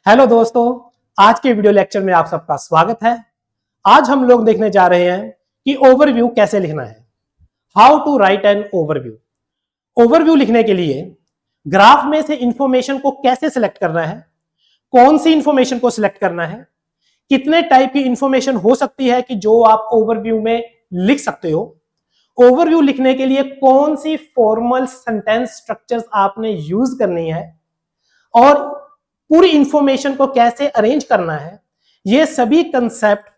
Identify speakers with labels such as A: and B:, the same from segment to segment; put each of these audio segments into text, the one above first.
A: Hello दोस्तों, आज के वीडियो लेक्चर में आप सबका स्वागत है। आज हम लोग देखने जा रहे हैं कि ओवरव्यू कैसे लिखना है। How to write an overview. Overview लिखने के लिए ग्राफ में से इंफॉर्मेशन को कैसे सिलेक्ट करना है, कौन सी इंफॉर्मेशन को सिलेक्ट करना है, कितने टाइप की इंफॉर्मेशन हो सकती है कि जो आप ओवरव्यू में लिख सकते हो, ओवरव्यू लिखने के लिए कौन सी फॉर्मल सेंटेंस स्ट्रक्चर्स आपने यूज करनी है और पूरी इंफॉर्मेशन को कैसे अरेंज करना है, ये सभी कंसेप्ट,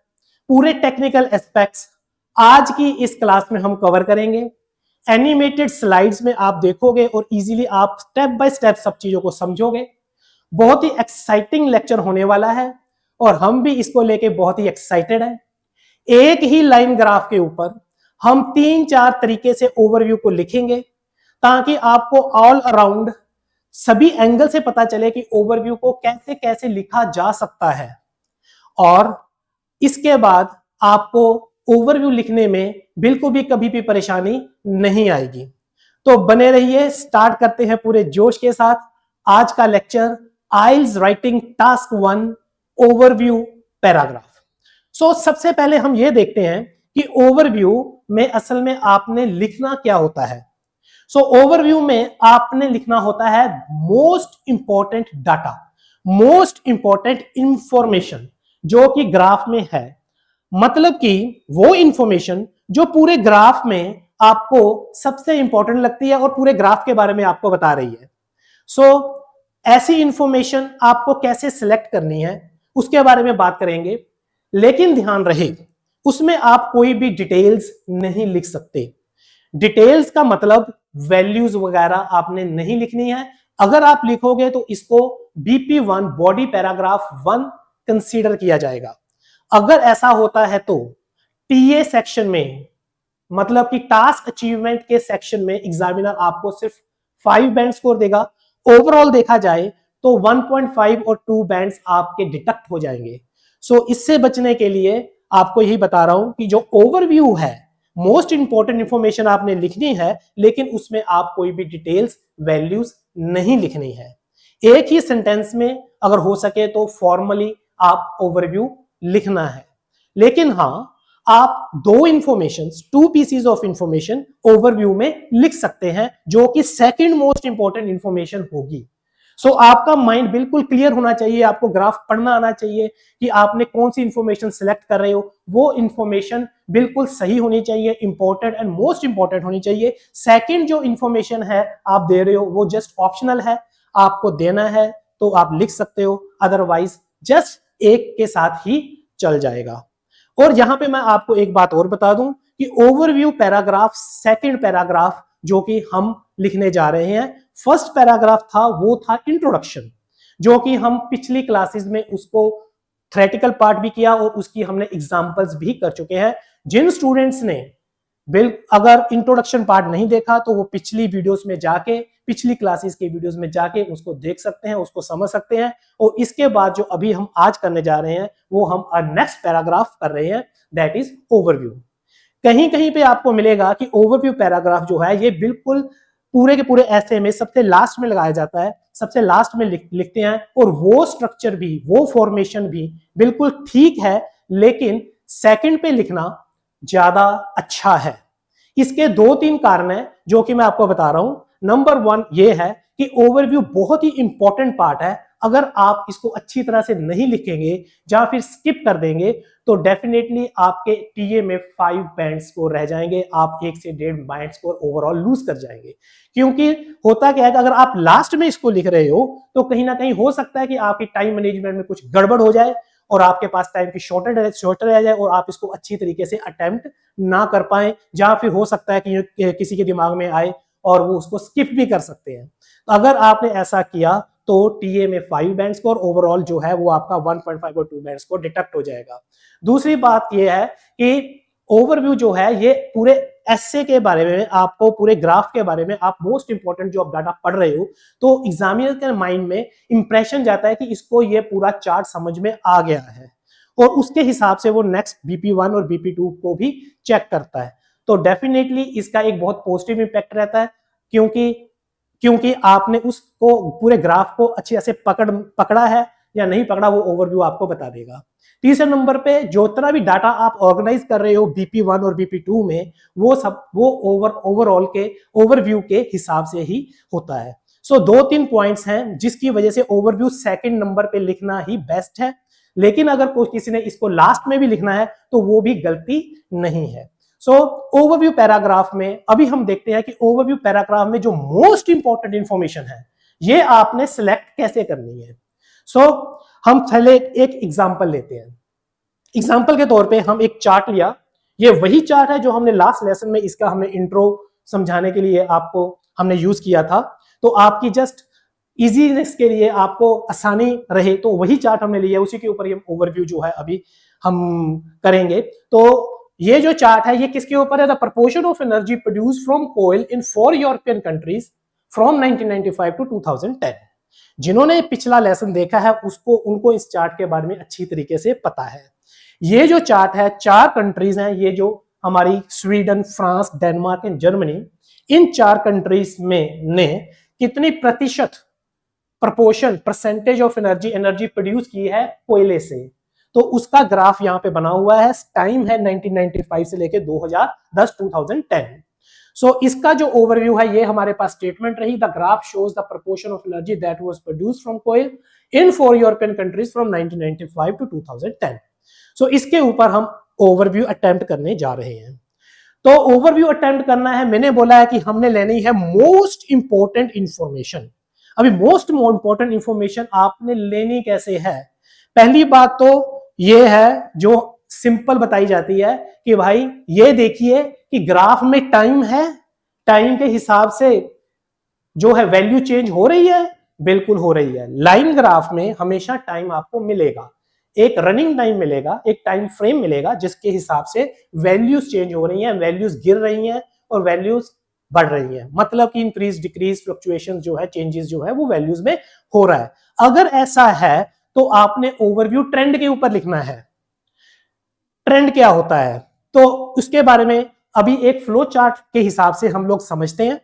A: पूरे टेक्निकल एस्पेक्ट्स आज की इस क्लास में हम कवर करेंगे। एनिमेटेड स्लाइड्स में आप देखोगे और इजीली आप स्टेप बाय स्टेप सब चीजों को समझोगे। बहुत ही एक्साइटिंग लेक्चर होने वाला है और हम भी इसको लेके बहुत ही एक्साइटेड हैं। एक ही लाइन ग्राफ के ऊपर हम 3-4 तरीके से ओवरव्यू को लिखेंगे ताकि आपको ऑल अराउंड सभी एंगल से पता चले कि ओवरव्यू को कैसे कैसे लिखा जा सकता है और इसके बाद आपको ओवरव्यू लिखने में बिल्कुल भी कभी भी परेशानी नहीं आएगी। तो बने रहिए, स्टार्ट करते हैं पूरे जोश के साथ आज का लेक्चर, आइल्स राइटिंग टास्क 1 ओवरव्यू पैराग्राफ। सबसे पहले हम ये देखते हैं कि ओवरव्यू में असल में आपने लिखना क्या होता है। ओवरव्यू में आपने लिखना होता है most important data, most important information जो कि ग्राफ में है। मतलब कि वो इंफॉर्मेशन जो पूरे ग्राफ में आपको सबसे इंपॉर्टेंट लगती है और पूरे ग्राफ के बारे में आपको बता रही है। ऐसी इंफॉर्मेशन आपको कैसे सिलेक्ट करनी है उसके बारे में बात करेंगे, लेकिन ध्यान रहे उसमें आप कोई भी डिटेल्स नहीं लिख सकते। डिटेल्स का मतलब वैल्यूज वगैरह आपने नहीं लिखनी है। अगर आप लिखोगे तो इसको BP1 बॉडी पैराग्राफ 1 कंसीडर किया जाएगा। अगर ऐसा होता है तो टीए सेक्शन में, मतलब कि टास्क अचीवमेंट के सेक्शन में, एग्जामिनर आपको सिर्फ 5 बैंड स्कोर देगा। ओवरऑल देखा जाए तो 1.5 और 2 बैंड्स आपके डिडक्ट हो जाएंगे। इससे बचने के लिए आपको यही बता रहा हूं कि जो ओवरव्यू है, मोस्ट इंपॉर्टेंट इंफॉर्मेशन आपने लिखनी है, लेकिन उसमें आप कोई भी डिटेल्स, वैल्यूज नहीं लिखनी है। एक ही सेंटेंस में अगर हो सके तो फॉर्मली आप ओवरव्यू लिखना है, लेकिन हां, आप 2 पीसीज ऑफ इंफॉर्मेशन ओवरव्यू में लिख सकते हैं जो कि सेकंड मोस्ट इंपॉर्टेंट इंफॉर्मेशन होगी। आपका माइंड बिल्कुल क्लियर होना चाहिए, आपको ग्राफ पढ़ना आना चाहिए कि आपने कौन सी इंफॉर्मेशन सिलेक्ट कर रहे हो। वो इंफॉर्मेशन बिल्कुल सही होनी चाहिए, इंपॉर्टेंट एंड मोस्ट इंपॉर्टेंट होनी चाहिए। सेकंड जो इंफॉर्मेशन है आप दे रहे हो वो जस्ट ऑप्शनल है, आपको देना है तो आप लिख सकते हो, अदरवाइज जस्ट एक के साथ ही चल जाएगा। और यहां पे मैं आपको एक बात और बता दूं कि ओवरव्यू पैराग्राफ, सेकंड पैराग्राफ जो कि हम लिखने जा रहे हैं, फर्स्ट पैराग्राफ था वो था इंट्रोडक्शन, जो कि हम पिछली क्लासेस में उसको थ्योरेटिकल पार्ट भी किया और उसकी हमने एग्जांपल्स भी कर चुके हैं। जिन स्टूडेंट्स ने अगर इंट्रोडक्शन पार्ट नहीं देखा तो वो पिछली वीडियोस में जाके, पिछली क्लासेस के वीडियोस में जाके उसको देख सकते हैं, उसको समझ सकते हैं। और इसके बाद जो अभी हम आज करने जा रहे हैं वो हम नेक्स्ट पैराग्राफ कर रहे हैं, दैट इज ओवरव्यू। कहीं कहीं पे आपको मिलेगा कि ओवरव्यू पैराग्राफ जो है ये बिल्कुल पूरे के पूरे ऐसे में सबसे लास्ट में लगाया जाता है, सबसे लास्ट में लिखते हैं, और वो स्ट्रक्चर भी, वो फॉर्मेशन भी बिल्कुल ठीक है, लेकिन सेकंड पे लिखना ज्यादा अच्छा है। इसके 2-3 कारण है जो कि मैं आपको बता रहा हूं। नंबर 1 ये है कि ओवरव्यू बहुत ही इंपॉर्टेंट पार्ट है। अगर आप इसको अच्छी तरह से नहीं लिखेंगे या फिर स्किप कर देंगे तो डेफिनेटली आपके टीए में 5 बैंड स्कोर रह जाएंगे, आप 1 से 1.5 बैंड स्कोर ओवरऑल लूज कर जाएंगे। क्योंकि होता क्या है कि अगर आप लास्ट में इसको लिख रहे हो तो कहीं ना कहीं हो सकता है कि आपकी टाइम मैनेजमेंट में कुछ गड़बड़ हो जाए और आपके पास टाइम की शॉर्टेज रह जाए और आप इसको अच्छी तरीके से अटेम्प्ट ना कर पाए, या फिर हो सकता है कि किसी के दिमाग में आए और वो उसको स्किप भी कर सकते हैं। तो अगर आपने ऐसा किया तो टीए में 5 बैंड स्कोर, ओवरऑल जो है वो आपका 1.5 और 2 बैंड स्कोर डिडक्ट हो जाएगा। दूसरी बात ये है कि ओवरव्यू जो है ये पूरे एस्से के बारे में, आपको पूरे ग्राफ के बारे में, आप मोस्ट इंपॉर्टेंट जो आप डाटा पढ़ रहे हो तो एग्जामिनर के माइंड में इंप्रेशन जाता है कि इसको ये पूरा चार्ट समझ में आ गया है और उसके हिसाब से वो नेक्स्ट BP1 और BP2 को भी चेक करता है। तो डेफिनेटली इसका एक बहुत पॉजिटिव इंपैक्ट रहता है, क्योंकि आपने उसको पूरे ग्राफ को अच्छे से पकड़ा है, या नहीं पकड़ा वो ओवरव्यू आपको बता देगा। तीसरे नंबर पे जितना भी डाटा आप ऑर्गेनाइज कर रहे हो BP1 और BP2 में, वो सब वो ओवरऑल के ओवरव्यू के हिसाब से ही होता है। सो 2-3 पॉइंट्स हैं जिसकी वजह से ओवरव्यू सेकंड नंबर पे लिखना ही बेस्ट है, लेकिन अगर कोई किसी ने इसको लास्ट में भी लिखना है तो वो भी गलती नहीं है। सो ओवरव्यू पैराग्राफ में अभी हम देखते हैं कि ओवरव्यू पैराग्राफ में जो मोस्ट इंपॉर्टेंट इंफॉर्मेशन है ये आपने सिलेक्ट कैसे करनी है। सो हम पहले एक एग्जांपल लेते हैं। एग्जांपल के तौर पे हम एक चार्ट लिया, ये वही चार्ट है जो हमने लास्ट लेसन में इसका हमने इंट्रो समझाने के लिए आपको हमने यूज किया था। तो आपकी जस्ट इजीनेस के लिए, आपको आसानी रहे, तो वही चार्ट हमने लिया, उसी के ऊपर ये ओवरव्यू जो है अभी हम करेंगे। तो ये जो चार्ट है ये किसके ऊपर है? The proportion of energy produce from coal in 4 European countries from 1995 to 2010। जिन्होंने पिछला लेसन देखा है उनको इस चार्ट के बारे में अच्छी तरीके से पता है। ये जो चार्ट है 4 कंट्रीज हैं, ये जो हमारी Sweden, France, Denmark and Germany, in 4 countries में ने कितनी प्रतिशत proportion percentage of energy produce की है कोयले से, तो उसका ग्राफ यहां पे बना हुआ है। टाइम है 1995 से लेके 2010। सो इसका जो ओवरव्यू है ये हमारे पास स्टेटमेंट रही, the graph shows the proportion of energy that was produced from coal in 4 European countries from 1995 to 2010। So इसके ऊपर हम ओवरव्यू अटेम्प्ट करने जा रहे हैं। तो ओवरव्यू अटेम्प्ट करना है, मैंने बोला है कि हमने लेनी है मोस्ट इंपॉर्टेंट इंफॉर्मेशन। अभी मोस्ट इंपॉर्टेंट इंफॉर्मेशन आपने लेनी कैसे है? पहली बात तो ये है जो सिंपल बताई जाती है कि भाई ये देखिए कि ग्राफ में टाइम है, टाइम के हिसाब से जो है वैल्यू चेंज हो रही है, बिल्कुल हो रही है। लाइन ग्राफ में हमेशा टाइम आपको मिलेगा, एक रनिंग टाइम मिलेगा, एक टाइम फ्रेम मिलेगा जिसके हिसाब से वैल्यूज चेंज हो रही हैं, वैल्यूज गिर रही हैं और वैल्यूज बढ़ रही हैं। मतलब कि इंक्रीज डिक्रीज फ्लक्चुएशन जो है, चेंजेस जो है वो वैल्यूज में हो रहा है। अगर ऐसा है तो आपने ओवरव्यू ट्रेंड के ऊपर लिखना है। ट्रेंड क्या होता है तो उसके बारे में अभी एक फ्लो चार्ट के हिसाब से हम लोग समझते हैं।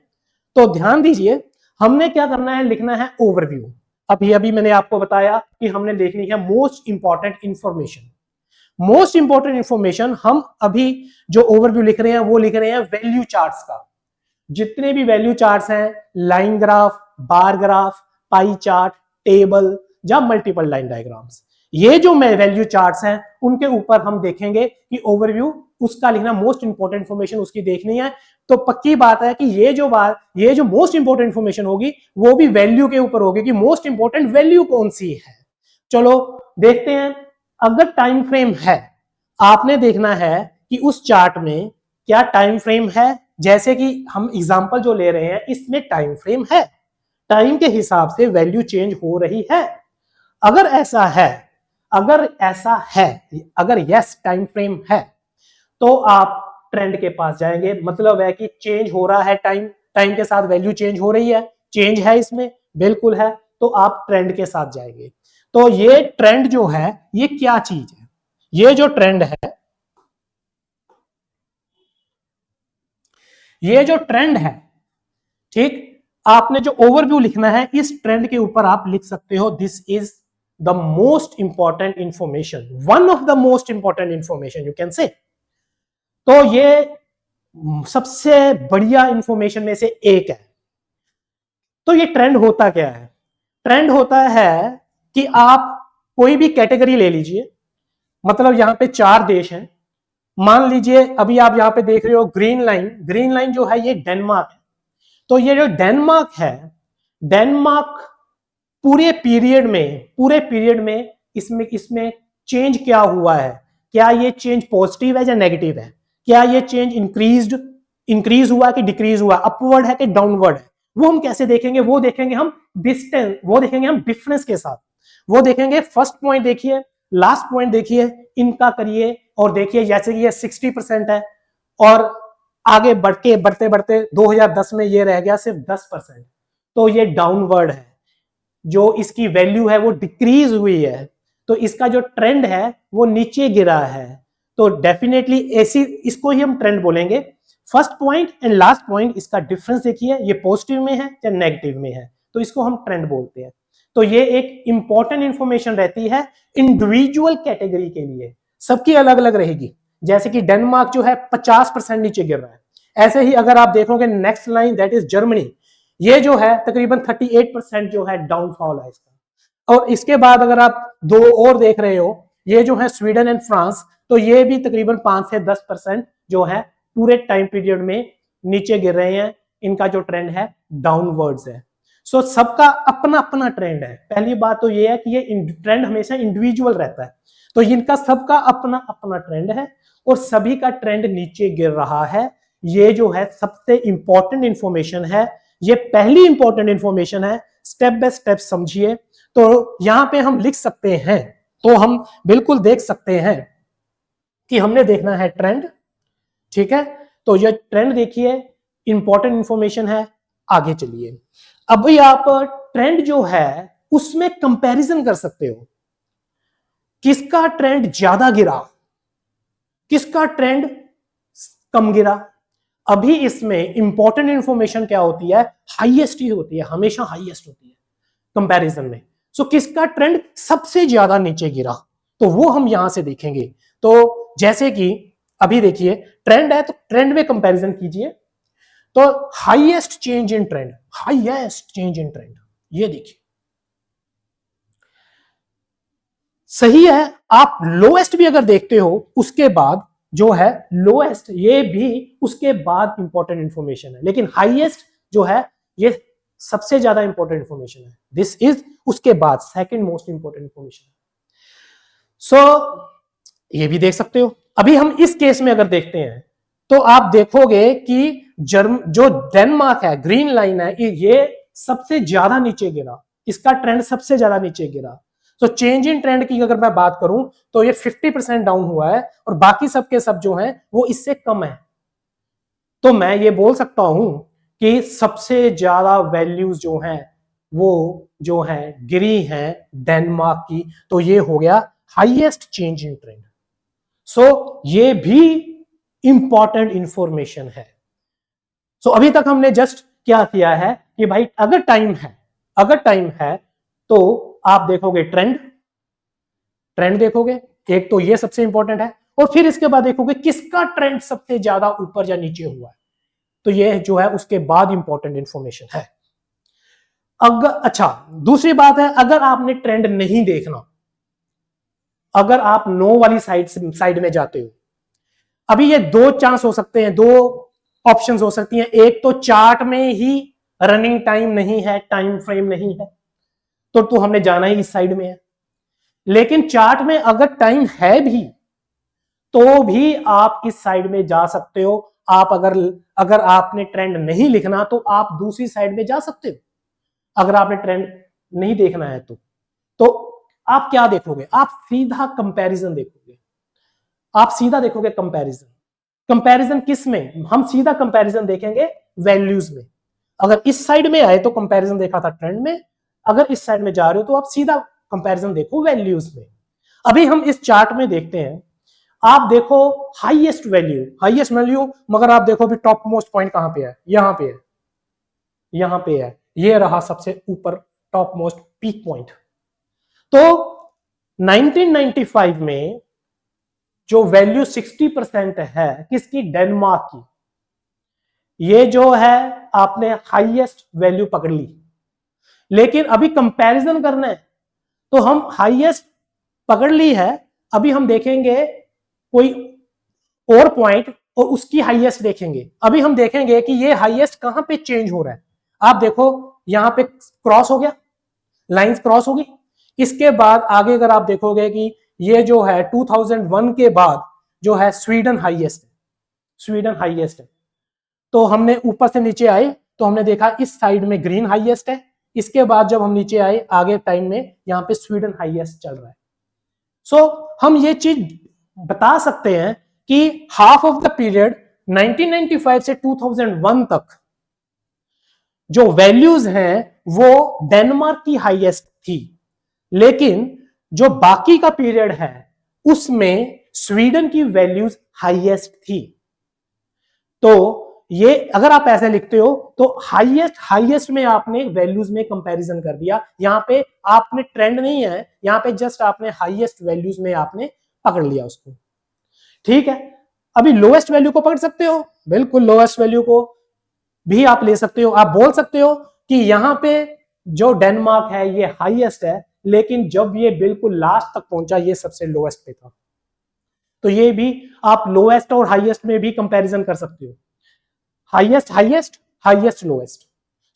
A: तो ध्यान दीजिए, हमने क्या करना है, लिखना है ओवरव्यू। अभी मैंने आपको बताया कि हमने देखनी है most important information. Most important information हम अभी जो ओवरव्यू लिख रहे हैं वो लिख रहे हैं वैल्यू चार्ट्स का। जितने भी वैल्यू चार्ट्स हैं, line graph, bar graph, pie chart, table या मल्टीपल लाइन डायग्राम्स, ये जो वैल्यू चार्ट्स हैं उनके ऊपर हम देखेंगे कि ओवरव्यू उसका लिखना, मोस्ट इंपॉर्टेंट इंफॉर्मेशन उसकी देखनी है। तो पक्की बात है कि ये जो मोस्ट इंपॉर्टेंट इंफॉर्मेशन होगी वो भी वैल्यू के ऊपर होगी कि मोस्ट इंपॉर्टेंट वैल्यू कौन सी है। चलो देखते हैं। अगर टाइम फ्रेम है, आपने देखना है कि उस चार्ट में क्या टाइम फ्रेम है। जैसे कि हम एग्जांपल जो ले रहे हैं इसमें टाइम फ्रेम है, टाइम के हिसाब से वैल्यू चेंज हो रही है। अगर ऐसा है, अगर यस टाइम फ्रेम है तो आप ट्रेंड के पास जाएंगे। मतलब है कि चेंज हो रहा है, टाइम के साथ वैल्यू चेंज हो रही है, चेंज है इसमें, बिल्कुल है, तो आप ट्रेंड के साथ जाएंगे। तो ये ट्रेंड जो है ये क्या चीज है? ये जो ट्रेंड है, ये जो ट्रेंड है, ठीक, आपने जो ओवरव्यू लिखना है इस ट्रेंड के ऊपर आप लिख सकते हो this is the most important information, one of the most important information you can say. तो ये सबसे बढ़िया इंफॉर्मेशन में से एक है। तो ये ट्रेंड होता क्या है? ट्रेंड होता है कि आप कोई भी कैटेगरी ले लीजिए। मतलब यहां पे 4 देश हैं, मान लीजिए अभी आप यहां पे देख रहे हो ग्रीन लाइन जो है ये डेनमार्क है। तो ये जो डेनमार्क है, डेनमार्क पूरे पीरियड में इसमें चेंज क्या हुआ है? क्या ये चेंज पॉजिटिव है या नेगेटिव है? क्या ये चेंज इंक्रीज हुआ कि डिक्रीज हुआ, अपवर्ड है कि डाउनवर्ड है? वो हम कैसे देखेंगे? वो देखेंगे हम डिफरेंस के साथ। वो देखेंगे, फर्स्ट पॉइंट देखिए, लास्ट पॉइंट देखिए, इनका करिए और देखिए जैसे कि ये 60% है और आगे बढ़ते बढ़ते 2010 में ये रह गया सिर्फ 10%। तो ये डाउनवर्ड है, जो इसकी वैल्यू है वो डिक्रीज हुई है। तो इसका जो ट्रेंड है वो नीचे गिरा है। तो डेफिनेटली ऐसी इसको ही हम ट्रेंड बोलेंगे। First point and last point, इसका डिफरेंस देखिए, ये पॉजिटिव में है या नेगेटिव में है, तो इसको हम ट्रेंड बोलते हैं। तो ये एक इंपॉर्टेंट इंफॉर्मेशन रहती है इंडिविजुअल कैटेगरी के लिए, सबकी अलग अलग रहेगी। जैसे कि डेनमार्क जो है 50% नीचे गिर रहा है, ऐसे ही अगर आप देखोगे next line that is Germany, ये जो है तकरीबन 38% जो है डाउनफॉल है इसका। और इसके बाद अगर आप दो और देख रहे हो, ये जो है स्वीडन एंड फ्रांस, तो ये भी तकरीबन 5 से 10% जो है पूरे टाइम पीरियड में नीचे गिर रहे हैं, इनका जो ट्रेंड है डाउनवर्ड्स है। सो सबका अपना अपना ट्रेंड है। पहली बात तो ये है कि ये ट्रेंड हमेशा इंडिविजुअल रहता है, तो इनका सबका अपना अपना ट्रेंड है और सभी का ट्रेंड नीचे गिर रहा है। ये जो है सबसे इंपॉर्टेंट इंफॉर्मेशन है, ये पहली इंपॉर्टेंट इंफॉर्मेशन है, स्टेप बाय स्टेप समझिए। तो यहां पे हम लिख सकते हैं, तो हम बिल्कुल देख सकते हैं कि हमने देखना है ट्रेंड, ठीक है। तो ये ट्रेंड देखिए, इंपॉर्टेंट इंफॉर्मेशन है। आगे चलिए, अभी आप ट्रेंड जो है उसमें कंपैरिजन कर सकते हो, किसका ट्रेंड ज्यादा गिरा, किसका ट्रेंड कम गिरा। अभी इसमें इंपॉर्टेंट इंफॉर्मेशन क्या होती है, हाईएस्ट ही होती है, हमेशा हाईएस्ट होती है कंपैरिजन में। सो किसका ट्रेंड सबसे ज्यादा नीचे गिरा, तो वो हम यहां से देखेंगे। तो जैसे कि अभी देखिए ट्रेंड है, तो ट्रेंड में कंपैरिजन कीजिए, तो highest change in trend, highest change in trend, ये देखिए सही है। आप लोएस्ट भी अगर देखते हो, उसके बाद जो है लोएस्ट, ये भी उसके बाद इंपॉर्टेंट इंफॉर्मेशन है, लेकिन हाईएस्ट जो है ये सबसे ज्यादा इंपॉर्टेंट इंफॉर्मेशन है। दिस इज उसके बाद सेकंड मोस्ट इंपॉर्टेंट इंफॉर्मेशन। सो ये भी देख सकते हो। अभी हम इस केस में अगर देखते हैं, तो आप देखोगे कि जो डेनमार्क है, ग्रीन लाइन है, ये सबसे ज्यादा नीचे गिरा, इसका ट्रेंड सबसे ज्यादा नीचे गिरा। तो चेंज इन ट्रेंड की अगर मैं बात करूं, तो ये 50% डाउन हुआ है और बाकी सबके सब जो हैं वो इससे कम है। तो मैं ये बोल सकता हूं कि सबसे ज्यादा वैल्यूज जो हैं वो जो है गिरी हैं डेनमार्क की, तो ये हो गया हाईएस्ट चेंज इन ट्रेंड। सो ये भी इंपॉर्टेंट इंफॉर्मेशन है। सो अभी तक हमने जस्ट क्या किया है कि भाई अगर टाइम है तो आप देखोगे ट्रेंड देखोगे, एक तो ये सबसे इंपॉर्टेंट है, और फिर इसके बाद देखोगे किसका ट्रेंड सबसे ज्यादा ऊपर या नीचे हुआ है, तो ये जो है उसके बाद इंपॉर्टेंट इंफॉर्मेशन है। अगर अच्छा दूसरी बात है, अगर आपने ट्रेंड नहीं देखना, अगर आप नो वाली साइड में जाते हो, अभी ये दो चांस हो सकते हैं, दो ऑप्शंस हो सकती हैं। एक तो चार्ट में ही रनिंग टाइम नहीं है, टाइम फ्रेम नहीं है, तो हमने जाना ही इस साइड में है। लेकिन चार्ट में अगर टाइम है भी, तो भी आप इस साइड में जा सकते हो। आप अगर आपने ट्रेंड नहीं लिखना, तो आप दूसरी साइड में जा सकते हो। अगर आपने ट्रेंड नहीं देखना है तो आप क्या देखोगे, आप सीधा कंपैरिजन देखोगे, आप सीधा देखोगे कंपैरिजन किस में, हम सीधा कंपैरिजन देखेंगे वैल्यूज में। अगर इस साइड में आए तो कंपैरिजन देखा था ट्रेंड में, अगर इस साइड में जा रहे हो तो आप सीधा कंपैरिजन देखो वैल्यूज में। अभी हम इस चार्ट में देखते हैं, आप देखो हाईएस्ट वैल्यू, मगर आप देखो भी टॉप मोस्ट पॉइंट कहां पे है, यहां पे है, ये रहा सबसे ऊपर टॉप मोस्ट पीक पॉइंट। तो 1995 में जो वैल्यू 60% है किसकी, डेनमार्क की, ये जो है आपने हाईएस्ट वैल्यू पकड़ ली। लेकिन अभी कंपैरिजन करना है, तो हम हाईएस्ट पकड़ ली है, अभी हम देखेंगे कोई और पॉइंट और उसकी हाईएस्ट देखेंगे। अभी हम देखेंगे कि ये हाईएस्ट कहां पे चेंज हो रहा है। आप देखो यहां पे क्रॉस हो गया, लाइंस क्रॉस होगी। इसके बाद आगे अगर आप देखोगे कि ये जो है 2001 के बाद जो है स्वीडन हाईएस्ट है। तो हमने ऊपर से नीचे आए तो हमने देखा इस साइड में ग्रीन हाईएस्ट है, इसके बाद जब हम नीचे आए आगे टाइम में यहाँ पे स्वीडन हाईएस्ट चल रहा है। सो हम ये चीज बता सकते हैं कि हाफ ऑफ द पीरियड 1995 से 2001 तक जो वैल्यूज हैं वो डेनमार्क की हाईएस्ट थी, लेकिन जो बाकी का पीरियड है उसमें स्वीडन की वैल्यूज हाईएस्ट थी। तो ये अगर आप ऐसे लिखते हो तो हाईएस्ट में आपने वैल्यूज में कंपैरिजन कर दिया, यहां पे आपने ट्रेंड नहीं है, यहां पे जस्ट आपने हाईएस्ट वैल्यूज में आपने पकड़ लिया उसको। ठीक है, अभी लोएस्ट वैल्यू को पकड़ सकते हो, बिल्कुल लोएस्ट वैल्यू को भी आप ले सकते हो। आप बोल सकते हो कि यहां पे जो डेनमार्क है ये हाईएस्ट है, लेकिन जब ये बिल्कुल लास्ट तक पहुंचा ये सबसे लोएस्ट पे था। तो ये भी आप लोएस्ट और हाईएस्ट में भी कंपैरिजन कर सकते हो, हाईएस्ट हाईएस्ट, हाईएस्ट लोएस्ट।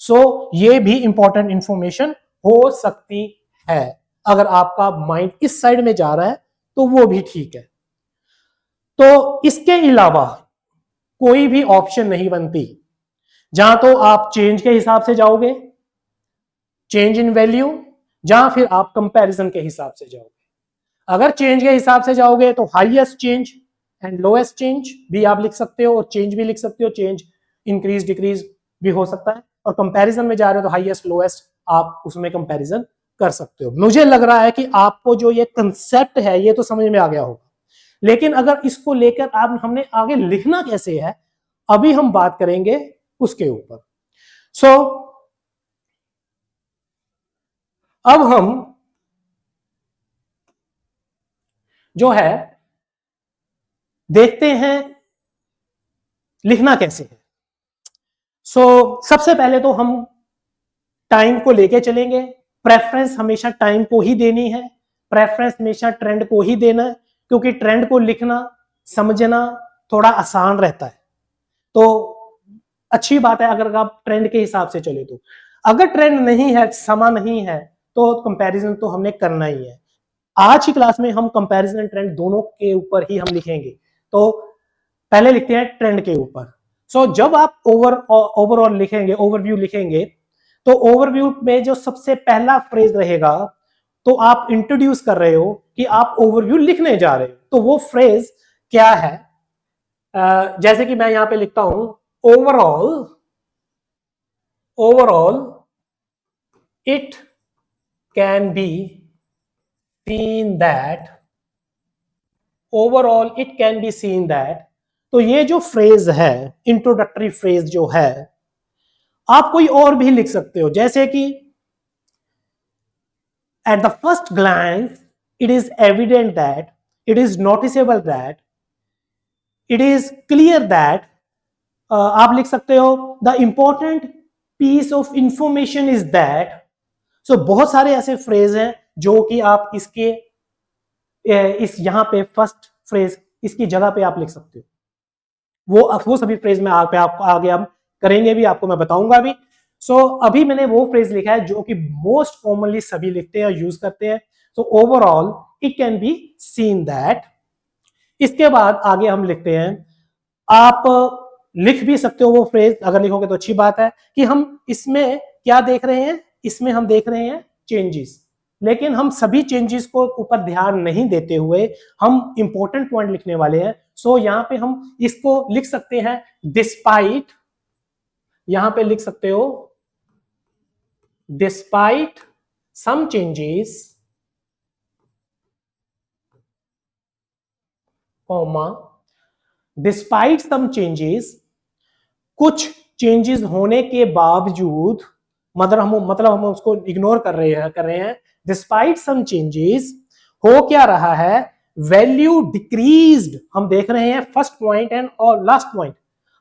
A: सो ये भी इंपॉर्टेंट इंफॉर्मेशन हो सकती है। अगर आपका माइंड इस साइड में जा रहा है तो वो भी ठीक है। तो इसके अलावा कोई भी ऑप्शन नहीं बनती, जहां तो आप चेंज के हिसाब से जाओगे, चेंज इन वैल्यू, जहां फिर आप कंपैरिजन के हिसाब से जाओगे। अगर चेंज के हिसाब से जाओगे तो highest change and lowest change भी आप लिख सकते हो, और चेंज भी लिख सकते हो, चेंज इंक्रीज डिक्रीज भी हो सकता है। और कंपैरिजन में जा रहे हो तो हाईएस्ट लोएस्ट आप उसमें कंपैरिजन कर सकते हो। मुझे लग रहा है कि आपको जो ये कंसेप्ट है ये तो समझ में आ गया होगा, लेकिन अगर इसको लेकर आप हमने आगे लिखना कैसे है अभी हम बात करेंगे उसके ऊपर। सो अब हम जो है देखते हैं लिखना कैसे है। सबसे पहले तो हम टाइम को लेके चलेंगे। प्रेफरेंस हमेशा टाइम को ही देनी है, प्रेफरेंस हमेशा ट्रेंड को ही देना है, क्योंकि ट्रेंड को लिखना समझना थोड़ा आसान रहता है। तो अच्छी बात है अगर आप ट्रेंड के हिसाब से चले। तो अगर ट्रेंड नहीं है, समा नहीं है, तो कंपैरिजन तो हमने करना ही है। आज की क्लास में हम कंपैरिजन एंड ट्रेंड दोनों के ऊपर ही हम लिखेंगे। तो पहले लिखते हैं ट्रेंड के ऊपर। जब आप ओवरऑल लिखेंगे, ओवरव्यू लिखेंगे, तो ओवरव्यू में जो सबसे पहला फ्रेज रहेगा, तो आप इंट्रोड्यूस कर रहे हो कि आप ओवरव्यू लिखने जा रहे हो। तो वो फ्रेज क्या है? जैसे कि मैं यहां पे लिखता हूं overall it can be seen that, overall it can be seen that. तो ये जो फ्रेज है, इंट्रोडक्टरी फ्रेज जो है, आप कोई और भी लिख सकते हो, जैसे कि at the first glance it is evident that, it is noticeable that, it is clear that. आप लिख सकते हो the important piece of information is that. बहुत सारे ऐसे फ्रेज हैं जो कि आप इसके इस यहां पे फर्स्ट फ्रेज इसकी जगह पे आप लिख सकते हो। वो सभी फ्रेज में आपको आगे हम करेंगे भी, आपको मैं बताऊंगा भी। अभी मैंने वो फ्रेज लिखा है जो कि मोस्ट कॉमनली सभी लिखते हैं और यूज करते हैं। Overall it can be seen that. इसके बाद आगे हम लिखते हैं, आप लिख भी सकते हो वो फ्रेज, अगर लिखोगे तो अच्छी बात है, कि हम इसमें क्या देख रहे हैं, इसमें हम देख रहे हैं चेंजेस। लेकिन हम सभी चेंजेस को ऊपर ध्यान नहीं देते हुए हम इंपॉर्टेंट पॉइंट लिखने वाले हैं। यहां पे हम इसको लिख सकते हैं डिस्पाइट, यहां पे लिख सकते हो despite some changes, comma despite some changes, कुछ चेंजेस होने के बावजूद, मतलब हम उसको इग्नोर कर रहे हैं। डिस्पाइट सम चेंजेस, हो क्या रहा है, वैल्यू डिक्रीज्ड। हम देख रहे हैं फर्स्ट पॉइंट एंड और लास्ट पॉइंट,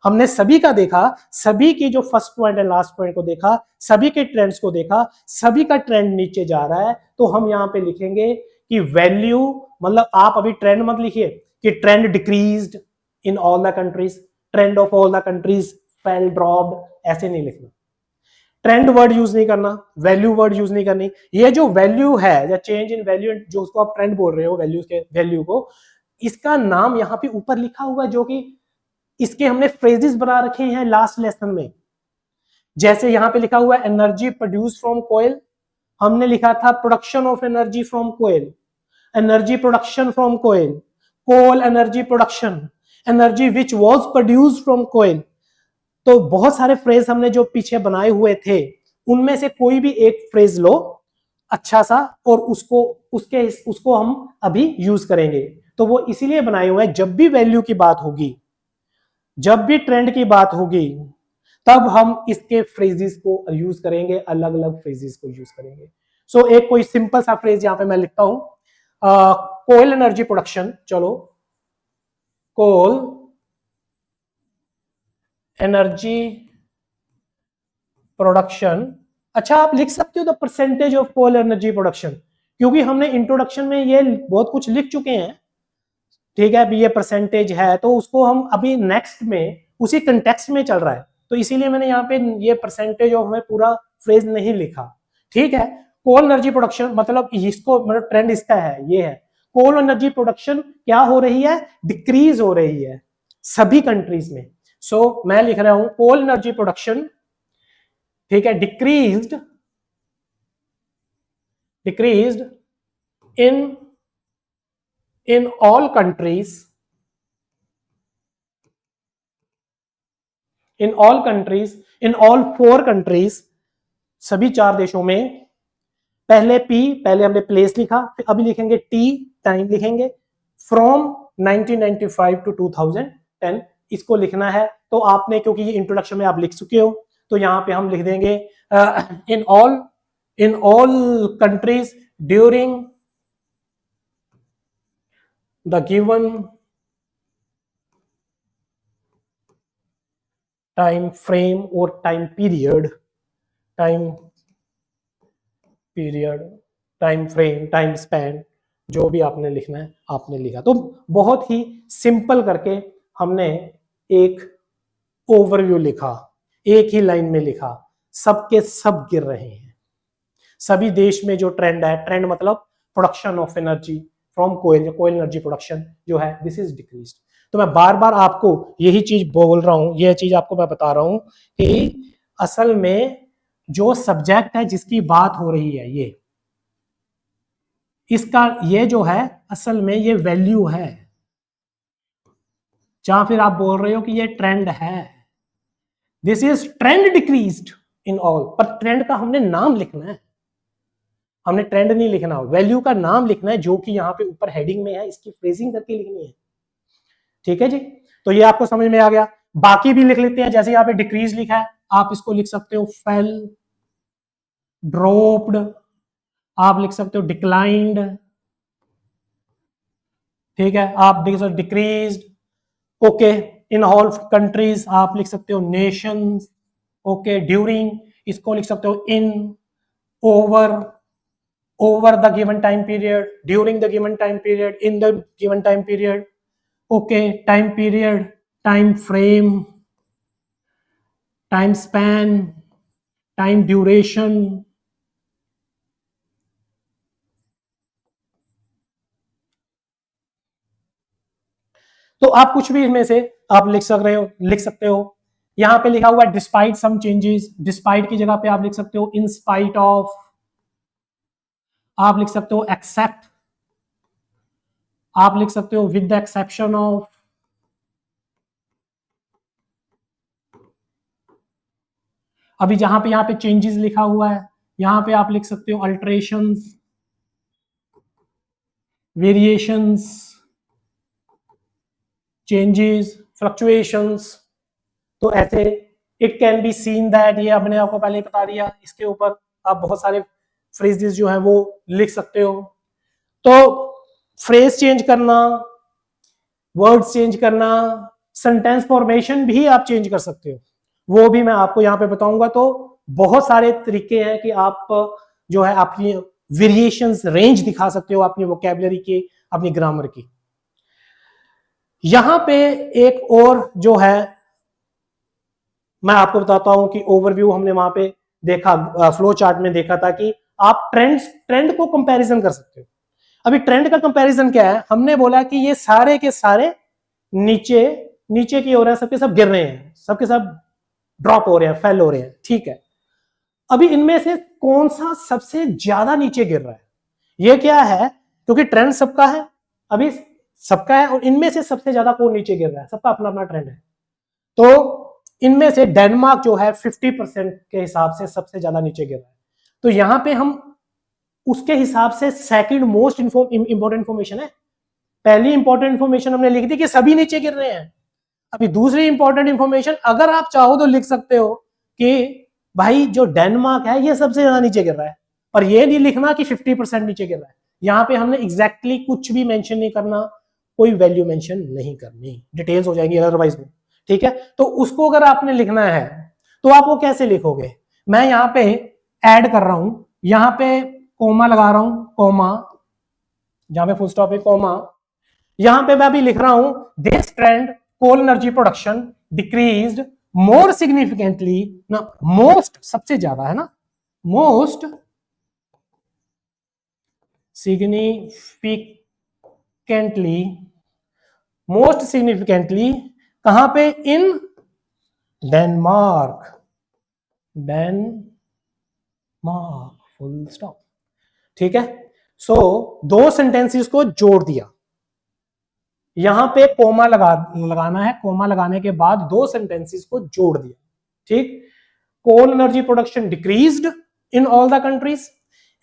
A: हमने सभी का देखा, सभी की जो first point and last point को देखा, सभी के ट्रेंड्स को देखा, सभी का ट्रेंड नीचे जा रहा है। तो हम यहां पे लिखेंगे कि वैल्यू, मतलब आप अभी ट्रेंड मत लिखिए कि trend decreased in all the countries, trend of all the countries fail dropped, ऐसे नहीं लिखना। ट्रेंड वर्ड यूज नहीं करना, वैल्यू वर्ड यूज नहीं करनी। ये जो वैल्यू है या चेंज इन वैल्यू, जो उसको आप ट्रेंड बोल रहे हो, वैल्यू को, इसका नाम यहां पे ऊपर लिखा हुआ है, जो कि इसके हमने फ्रेजेस बना रखे हैं लास्ट लेसन में। जैसे यहां पे लिखा हुआ है एनर्जी प्रोड्यूस फ्रॉम कोयल, हमने लिखा था production of energy from coal, energy production from coal, coal energy production, energy which was produced from coal. तो बहुत सारे फ्रेज हमने जो पीछे बनाए हुए थे, उनमें से कोई भी एक फ्रेज लो अच्छा सा, और उसको हम अभी यूज करेंगे। तो वो इसीलिए बनाए हुए हैं, जब भी वैल्यू की बात होगी, जब भी ट्रेंड की बात होगी तब हम इसके फ्रेजेस को यूज करेंगे, अलग अलग फ्रेजेस को यूज करेंगे। सो एक कोई सिंपल सा फ्रेज यहां पे मैं लिखता हूं, कोल एनर्जी प्रोडक्शन, चलो कोल एनर्जी प्रोडक्शन। अच्छा, आप लिख सकते हो the percentage of coal energy production, क्योंकि हमने इंट्रोडक्शन में ये बहुत कुछ लिख चुके हैं, ठीक है, अभी ये परसेंटेज है, तो उसको हम अभी नेक्स्ट में उसी कंटेक्स्ट में चल रहा है, तो इसीलिए मैंने यहाँ पे ये परसेंटेज ऑफ में पूरा फ्रेज नहीं लिखा, ठीक है। कोल एनर्जी प्रोडक्शन मतलब इसको, मतलब ट्रेंड इसका है, ये है कोल एनर्जी प्रोडक्शन क्या हो रही है, डिक्रीज हो रही है सभी कंट्रीज में। सो मैं लिख रहा हूं कोल एनर्जी प्रोडक्शन, ठीक है, decreased in all countries, in all 4 countries, सभी 4 देशों में। पहले पहले हमने प्लेस लिखा, फिर अभी लिखेंगे टाइम लिखेंगे, फ्रॉम 1995 टू 2010 इसको लिखना है। तो आपने, क्योंकि ये इंट्रोडक्शन में आप लिख चुके हो, तो यहां पे हम लिख देंगे in all countries during the given time frame or time period, time frame, time span, जो भी आपने लिखना है आपने लिखा। तो बहुत ही सिंपल करके हमने एक ओवरव्यू लिखा, एक ही लाइन में लिखा, सबके सब गिर रहे हैं। सभी देश में जो ट्रेंड है, ट्रेंड मतलब production of energy from coal energy production जो है, दिस इज डिक्रीज्ड। तो मैं बार बार आपको यही चीज बोल रहा हूं, यह चीज आपको मैं बता रहा हूं कि असल में जो सब्जेक्ट है जिसकी बात हो रही है, ये इसका ये जो है असल में ये वैल्यू है, जहां फिर आप बोल रहे हो कि ये ट्रेंड है, this is trend decreased in all. पर ट्रेंड का हमने नाम लिखना है, हमने ट्रेंड नहीं लिखना, वैल्यू का नाम लिखना है, जो कि यहाँ पे ऊपर हेडिंग में है, इसकी फ्रेजिंग करके लिखनी है, ठीक है जी। तो ये आपको समझ में आ गया। बाकी भी लिख लेते हैं, जैसे यहाँ पे डिक्रीज लिखा है, आप इसको लिख सकते हो फेल, ड्रॉप्ड, आप लिख सकते हो डिक्लाइंड, ठीक है, आप देख सकते हो decreased, okay. In all countries आप लिख सकते हो नेशंस, ओके। ड्यूरिंग इसको लिख सकते हो इन, over the given time period, during the given time period, in the given time period, okay, time period, time frame, time span, time duration, तो आप कुछ भी इनमें से आप लिख सकते हो। यहां पे लिखा हुआ है डिस्पाइट सम चेंजेस, डिस्पाइट की जगह पे आप लिख सकते हो इन स्पाइट ऑफ, आप लिख सकते हो एक्सेप्ट, आप लिख सकते हो विद द एक्सेप्शन ऑफ, अभी जहां पे यहाँ पे चेंजेस लिखा हुआ है, यहां पे आप लिख सकते हो अल्टरेशंस, वेरिएशंस, चेंजेस, फ्लक्चुएशंस। तो ऐसे it can be seen that, ये हमने आपको पहले बता दिया, इसके ऊपर आप बहुत सारे फ्रेजेस जो है वो लिख सकते हो। तो फ्रेज चेंज करना, वर्ड्स चेंज करना, सेंटेंस फॉर्मेशन भी आप चेंज कर सकते हो, वो भी मैं आपको यहाँ पे बताऊंगा। तो बहुत सारे तरीके हैं कि आप जो है अपनी वेरिएशंस रेंज दिखा सकते हो अपनी वोकैबुलरी की, अपनी ग्रामर की। यहां पे एक और जो है मैं आपको बताता हूं कि ओवरव्यू हमने वहां पे देखा, फ्लो चार्ट में देखा था कि आप ट्रेंड को कंपैरिजन कर सकते हो। अभी ट्रेंड का कंपैरिजन क्या है, हमने बोला कि ये सारे के सारे नीचे की ओर है, सबके सब गिर रहे हैं, सबके सब ड्रॉप हो रहे हैं, फेल हो रहे हैं, ठीक है। अभी इनमें से कौन सा सबसे ज्यादा नीचे गिर रहा है, ये क्या है, क्योंकि ट्रेंड सबका है, अभी सबका है, और इनमें से सबसे ज्यादा कौन नीचे गिर रहा है, सबका अपना अपना ट्रेंड है। तो इनमें से डेनमार्क जो है 50% के हिसाब से सबसे ज्यादा नीचे गिर रहा है। तो यहां पे हम उसके हिसाब से सेकंड मोस्ट इंपॉर्टेंट इंफॉर्मेशन है, पहली इंपॉर्टेंट इंफॉर्मेशन हमने लिख दी कि सभी नीचे गिर रहे हैं, अभी दूसरी इंपॉर्टेंट इंफॉर्मेशन, अगर आप चाहो तो लिख सकते हो कि भाई जो डेनमार्क है ये सबसे ज्यादा नीचे गिर रहा है, पर ये नहीं लिखना कि 50% नीचे गिर रहा है। यहां पे हमने एग्जैक्टली कुछ भी मेंशन नहीं करना, कोई वैल्यू मेंशन नहीं करनी, डिटेल्स हो जाएंगी अदरवाइज में, ठीक है। तो उसको अगर आपने लिखना है तो आप वो कैसे लिखोगे, मैं यहां पे ऐड कर रहा हूं, यहां पे कोमा लगा रहा हूं, कोमा, जहां पे फुल स्टॉप है कोमा, यहां पे मैं अभी लिख रहा हूं this trend coal energy production decreased more significantly ना, मोस्ट सबसे ज्यादा है ना, मोस्ट सिग्निफिकेंटली, मोस्ट सिग्निफिकेंटली कहां पे, इन डेनमार्क, डेनमार्क फुल स्टॉप, ठीक है। सो दो सेंटेंसेस को जोड़ दिया, यहां पे कोमा लगाना है, कोमा लगाने के बाद दो सेंटेंसेस को जोड़ दिया, ठीक। Coal energy production decreased in all the countries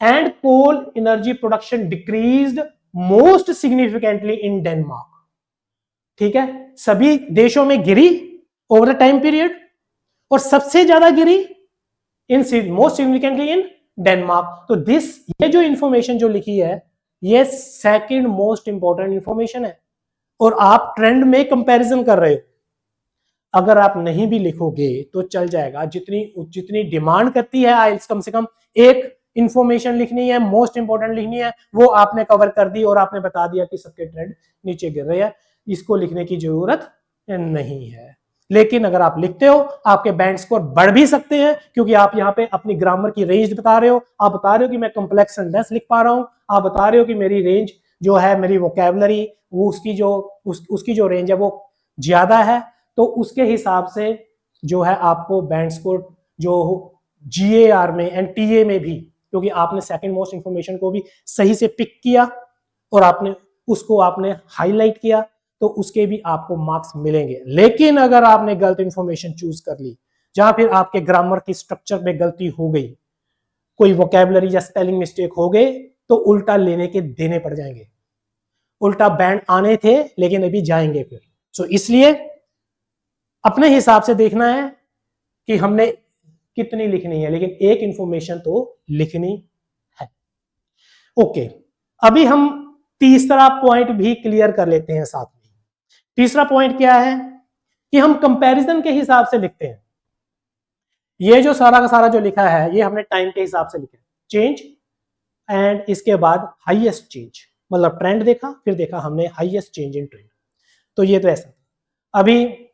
A: and coal energy production decreased most significantly in Denmark, ठीक है। सभी देशों में गिरी ओवर द टाइम पीरियड, और सबसे ज्यादा गिरी in most significantly in Denmark. तो दिस, ये जो इंफॉर्मेशन जो लिखी है ये सेकंड मोस्ट इंपॉर्टेंट इंफॉर्मेशन है, और आप ट्रेंड में कंपैरिजन कर रहे हो। अगर आप नहीं भी लिखोगे तो चल जाएगा, जितनी जितनी डिमांड करती है आइल्स, कम से कम एक इंफॉर्मेशन लिखनी है, मोस्ट इंपॉर्टेंट लिखनी है, वो आपने कवर कर दी और आपने बता दिया कि सबके ट्रेंड नीचे गिर रहे हैं, इसको लिखने की जरूरत नहीं है। लेकिन अगर आप लिखते हो आपके बैंड स्कोर बढ़ भी सकते हैं, क्योंकि आप यहाँ पे अपनी ग्रामर की रेंज बता रहे हो, आप बता रहे हो कि मैं कॉम्प्लेक्स सेंटेंस लिख पा रहा हूं, आप बता रहे हो कि मेरी रेंज जो है, मेरी वोकैबुलरी वो उसकी जो रेंज है वो ज्यादा है, तो उसके हिसाब से जो है आपको बैंड स्कोर जो GAR में एंड TA में भी, क्योंकि आपने सेकंड मोस्ट इंफॉर्मेशन को भी सही से पिक किया और आपने उसको हाईलाइट किया, तो उसके भी आपको मार्क्स मिलेंगे। लेकिन अगर आपने गलत इंफॉर्मेशन चूज कर ली, जहां फिर आपके ग्रामर की स्ट्रक्चर में गलती हो गई, कोई वोकैबुलरी या स्पेलिंग मिस्टेक हो गए, तो उल्टा लेने के देने पड़ जाएंगे, उल्टा बैंड आने थे लेकिन अभी जाएंगे फिर। सो इसलिए अपने हिसाब से देखना है कि हमने कितनी लिखनी है, लेकिन एक इंफॉर्मेशन तो लिखनी है। ओके, अभी हम तीसरा पॉइंट भी क्लियर कर लेते हैं साथ में। तीसरा पॉइंट क्या है कि हम कंपैरिजन के हिसाब से लिखते हैं। ये जो सारा का सारा जो लिखा है ये हमने टाइम के हिसाब से लिखा है, चेंज एंड इसके बाद हाईएस्ट चेंज, मतलब ट्रेंड देखा, फिर देखा हमने हाईएस्ट चेंज इन ट्रेंड। तो ये तो ऐसा। अभी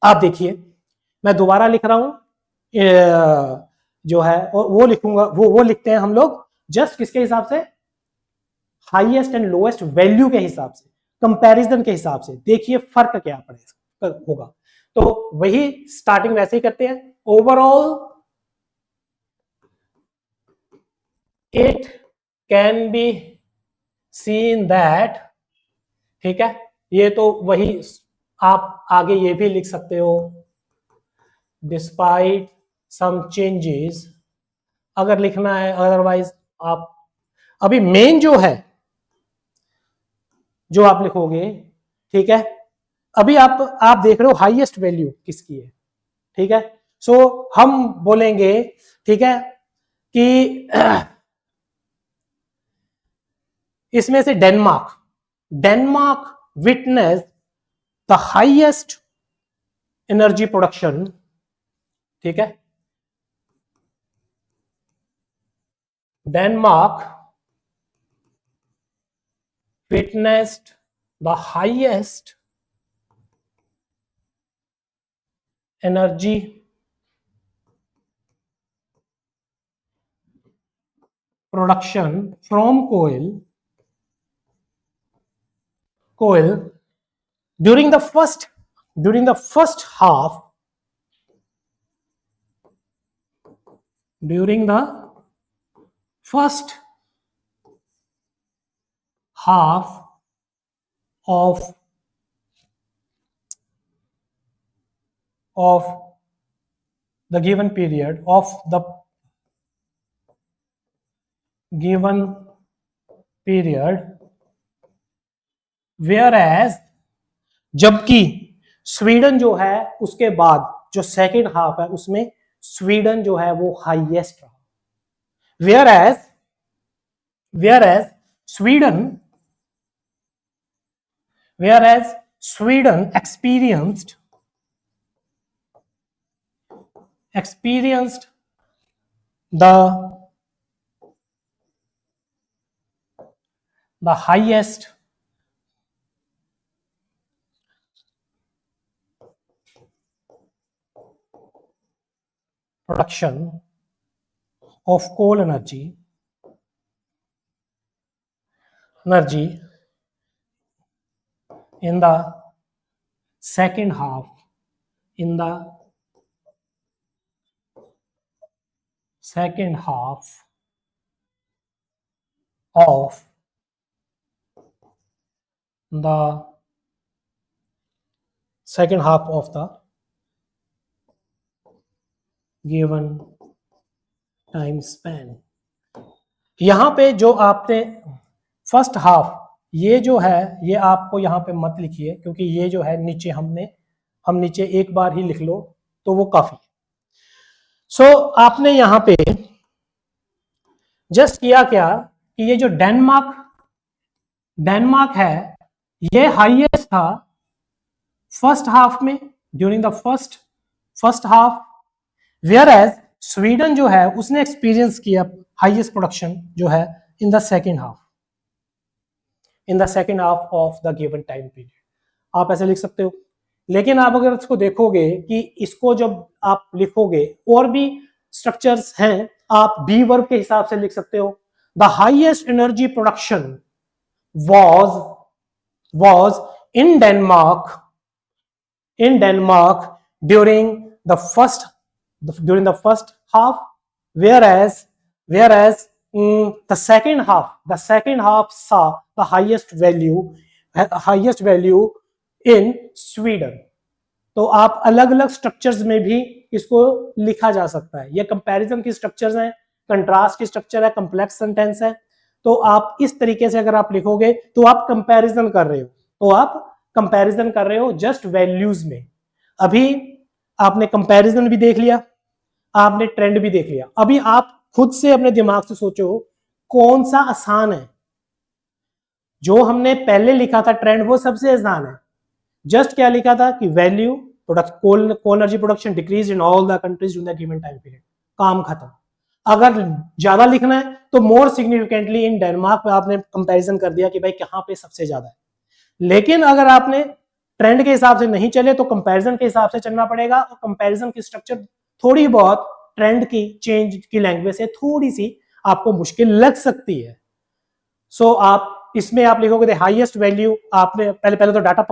A: आप देखिए, मैं दोबारा लिख रहा हूं जो है, और वो लिखूंगा, वो लिखते हैं हम लोग जस्ट किसके हिसाब से, हाईएस्ट एंड लोएस्ट वैल्यू के हिसाब से, कंपैरिजन के हिसाब से। देखिए फर्क क्या पड़ेगा होगा, तो वही स्टार्टिंग वैसे ही करते हैं। Overall it can be seen that, ठीक है, ये तो वही, आप आगे ये भी लिख सकते हो, डिस्पाइट सम चेंजेस अगर लिखना है, अदरवाइज आप अभी मेन जो है जो आप लिखोगे, ठीक है। अभी आप देख रहे हो हाईएस्ट वैल्यू किसकी है, ठीक है। सो हम बोलेंगे, ठीक है, कि इसमें से Denmark witness the highest energy production, ठीक है, Denmark witnessed the highest energy production from coal during the first half, during the first half of the given period of the given period, whereas जबकि Sweden जो है उसके बाद जो second half है उसमें स्वीडन जो है वो हाईएस्ट रहा, whereas Sweden experienced the highest production of coal energy in the second half of the given time span। यहां पे जो आपने फर्स्ट हाफ, ये जो है ये आपको यहां पे मत लिखिए, क्योंकि ये जो है नीचे हम नीचे एक बार ही लिख लो तो वो काफी है। सो आपने यहां पे जस्ट किया क्या कि ये जो डेनमार्क है ये हाईएस्ट था फर्स्ट हाफ में, during the first half, whereas Sweden जो है उसने एक्सपीरियंस किया हाईएस्ट प्रोडक्शन जो है in the second half of the given time period. आप ऐसे लिख सकते हो, लेकिन आप अगर इसको देखोगे कि इसको जब आप लिखोगे और भी स्ट्रक्चर्स हैं, आप बी वर्ब के हिसाब से लिख सकते हो। The highest energy production was in Denmark during the first half, whereas the second half saw the highest value in Sweden। तो आप अलग अलग स्ट्रक्चर्स में भी इसको लिखा जा सकता है। ये कंपैरिजन की स्ट्रक्चर्स हैं, कंट्रास्ट की स्ट्रक्चर है, कॉम्प्लेक्स सेंटेंस है। तो आप इस तरीके से अगर आप लिखोगे तो आप कंपैरिजन कर रहे हो, जस्ट वैल्यूज में। अभी आपने कंपैरिजन भी देख लिया, आपने ट्रेंड भी देख लिया। अभी आप खुद से अपने दिमाग से सोचो कौन सा आसान है। जो हमने पहले लिखा था ट्रेंड वो सबसे आसान है। जस्ट क्या लिखा था कि value coal energy production decrease in all the countries in the given time period, काम खत्म। अगर ज्यादा लिखना है तो मोर सिग्निफिकेंटली इन डेनमार्क पे आपने कंपैरिजन कर दिया कि भाई कहां पे सबसे ज्यादा है। लेकिन अगर आपने ट्रेंड के हिसाब से नहीं चले तो कंपैरिजन के हिसाब से चलना पड़ेगा, और कंपैरिजन की स्ट्रक्चर थोड़ी बहुत ट्रेंड की चेंज की लैंग्वेज से थोड़ी सी आपको मुश्किल लग सकती है। सो आप इसमें आप लिखोगे हाईएस्ट वैल्यू, आपने पहले तो डाटा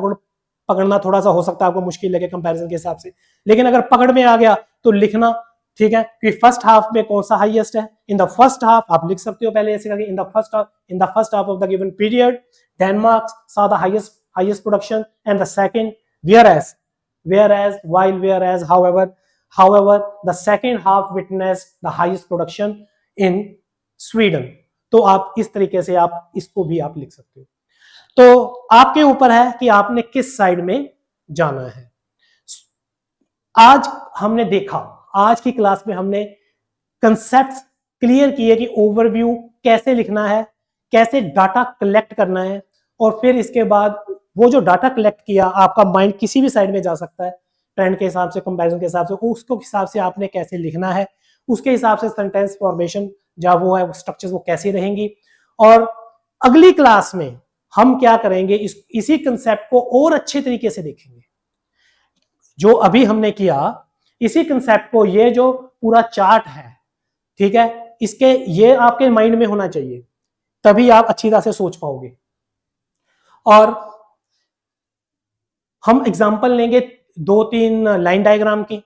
A: पकड़ना थोड़ा सा हो सकता है आपको मुश्किल लगे कंपैरिजन के हिसाब से, लेकिन अगर पकड़ में आ गया तो लिखना ठीक है कि फर्स्ट हाफ में कौन सा हाईएस्ट है। इन द फर्स्ट हाफ आप लिख सकते हो पहले ऐसे करके, in the first half of the given period Denmark saw the highest production, and the second, however the second half witnessed the highest production in Sweden। तो आप इस तरीके से आप इसको भी आप लिख सकते हो। तो आपके ऊपर है कि आपने किस साइड में जाना है। आज हमने देखा, आज की क्लास में हमने कंसेप्ट क्लियर किए कि ओवरव्यू कैसे लिखना है, कैसे डाटा कलेक्ट करना है, और फिर इसके बाद वो जो डाटा कलेक्ट किया आपका माइंड किसी भी साइड में जा सकता है, ट्रेंड के हिसाब से, कंपैरिजन के हिसाब से, उसको हिसाब से आपने कैसे लिखना है, उसके हिसाब से सेंटेंस फॉर्मेशन जहाँ वो है स्ट्रक्चर्स वो कैसी रहेंगी। और अगली क्लास में हम क्या करेंगे, इसी कंसेप्ट को और अच्छे तरीके से देखेंगे। जो अभी हमने किया इसी कंसेप्ट को, ये जो पूरा चार्ट है ठीक है, इसके ये आपके माइंड में होना चाहिए, तभी आप अच्छी तरह से सोच पाओगे। और हम एग्जांपल लेंगे 2-3 लाइन डायग्राम की,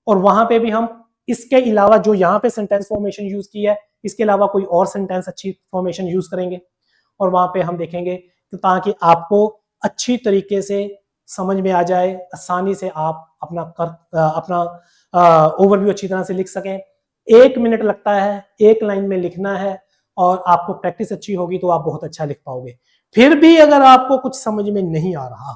A: और वहां पे भी हम इसके अलावा जो यहाँ पे सेंटेंस फॉर्मेशन यूज की है, इसके अलावा कोई और सेंटेंस अच्छी फॉर्मेशन यूज करेंगे, और वहां पे हम देखेंगे तो ताकि आपको अच्छी तरीके से समझ में आ जाए, आसानी से आप अपना ओवरव्यू अच्छी तरह से लिख सकें। 1 मिनट लगता है एक लाइन में लिखना है, और आपको प्रैक्टिस अच्छी होगी तो आप बहुत अच्छा लिख पाओगे। फिर भी अगर आपको कुछ समझ में नहीं आ रहा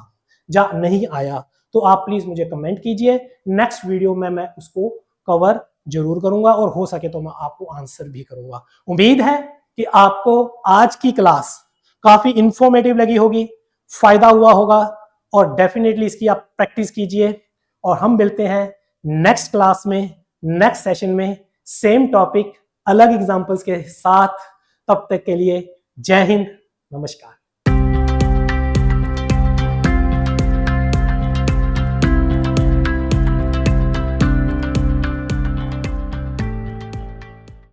A: या नहीं आया तो आप प्लीज मुझे कमेंट कीजिए, नेक्स्ट वीडियो में मैं उसको कवर जरूर करूंगा और हो सके तो मैं आपको आंसर भी करूंगा। उम्मीद है कि आपको आज की क्लास काफी इंफॉर्मेटिव लगी होगी, फायदा हुआ होगा और डेफिनेटली इसकी आप प्रैक्टिस कीजिए और हम मिलते हैं नेक्स्ट क्लास में, नेक्स्ट सेशन में, सेम टॉपिक अलग एग्जांपल्स के साथ। तब तक के लिए जय हिंद, नमस्कार।